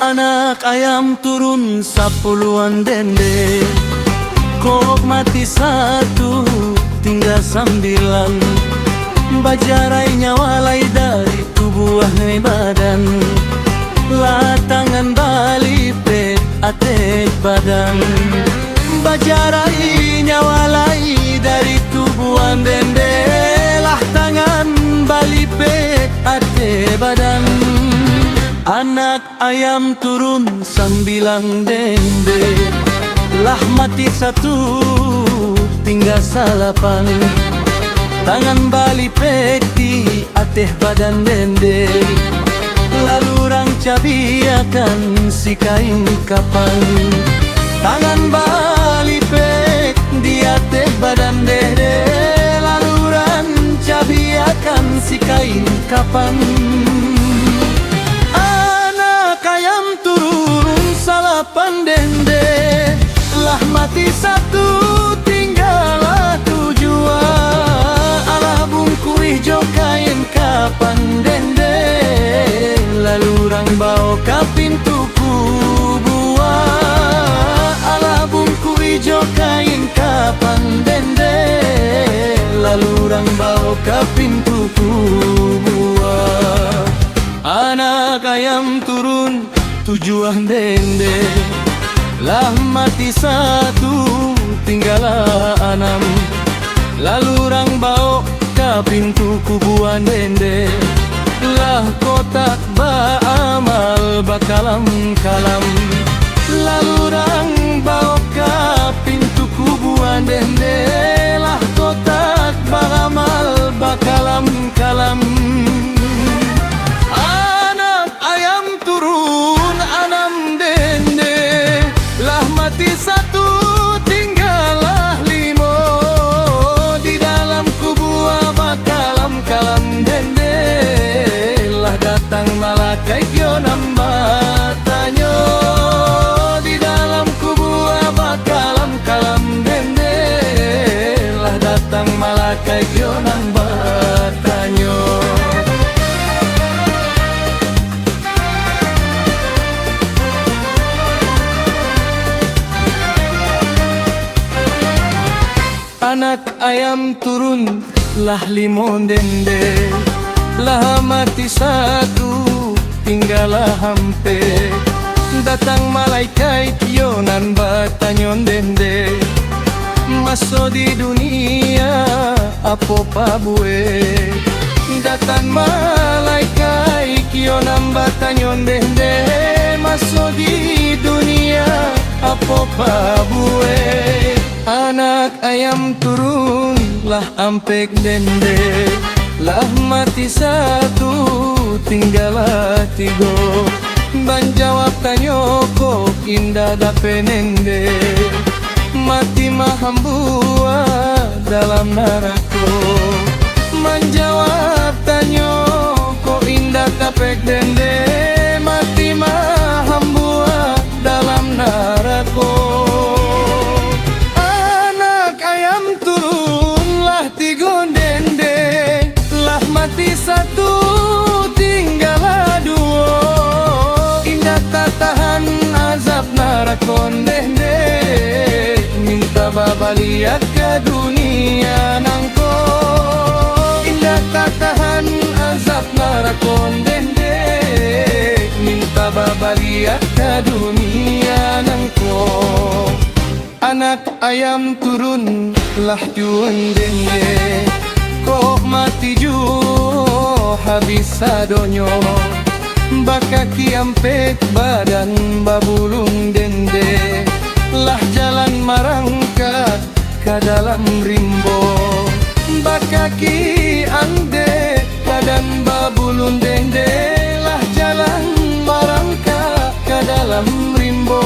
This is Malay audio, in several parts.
Anak ayam turun sapuluhan dende, kok mati satu tinggal 9. Bajarai nyawalai dari tubuh badan, lah tangan balipet atek badan. Bajarai nyawalai dari tubuhan dende, lah tangan balipet atek badan. Anak ayam turun 9 dende, lah mati satu tinggal 8. Tangan balipet di ateh badan dende, lalu rang cabiakan si kain kapan. Tangan balipet di ateh badan dende, lalu rang cabiakan si kain kapan. Ayam turun 8 dende, lah mati satu tinggal 7. Alah bungkui jo kain kapan dende, lalu rang bawa ke pintu kubuah. Alah bungkui jo kain kapan dende, lalu rang bawa ke pintu kubuah. Anak ayam turun 7 dende, lah mati satu tinggal 6. Lalu rang bawa ke pintu kubuan dende, lah kotak baamal bakalam-kalam. Lalu rang bawa ke pintu kubuan dende, lah kotak baamal bakalam-kalam. Mati satu tinggallah 5. Di dalam kubuah bakalam-kalam dende, lah datang malaikat yo nambah tanyo. Di dalam kubuah bakalam-kalam dende, lah datang malaikat yo nambah tanyo. Anak ayam turun lah 5 dende, lah mati satu tinggal hampe. Datang malaikat yo nan batanyon dende, masuk di dunia apa pabue. Datang malaikat yo nan batanyon dende, masuk di dunia apa pabue. Anak ayam turun lah ampek dende, lah mati satu tinggal 3. Banjawab tanyo kok indah dapenende, mati mahambua dalam narako. Menjawab tanyo kok indah dapek dende, mati mahambua dalam narako. Mati satu tinggal 2. Indah tak tahan azab narakon dende, minta babaliak ke dunia nangko. Indah tak tahan azab narakon dende, minta babaliak ke dunia nangko. Anak ayam turun lah juan dende, kok mati ju habis sadonyo. Baka kiampek badan babulung dende, lah jalan marangkat ke dalam rimbo. Baka ki ande badan babulung dende, lah jalan marangkat ke dalam rimbo.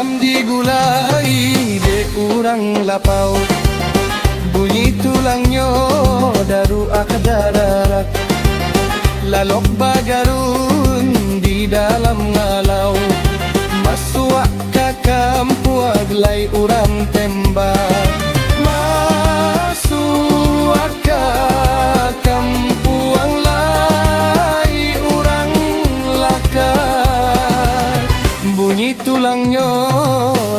ayam digulai de urang lapau, bunyi tulangnya daru akadarat, lalok bagarun di dalam ngalau, masuak ke kampuag lay urang tembak, masuak ke kampuang lay urang lakar, bunyi tulangnya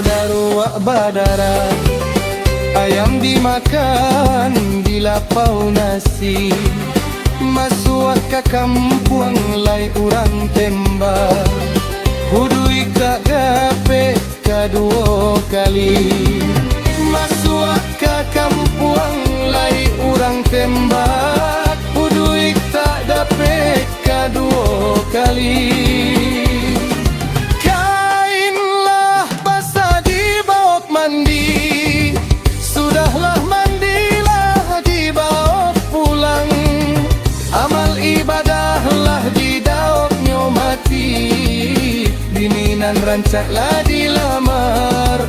daruak badarat, ayam dimakan di lapau nasi, masuak ke kampuang lay urang tembak, hudui ka gape kedua kali, masuak ke kampuang lay urang tembak, hudui tak dapat kedua kali. Kainlah basah dibawak mandi, sudahlah mandilah dibawak pulang, amal ibadahlah didaoknya mati, bininan rancaklah dilamar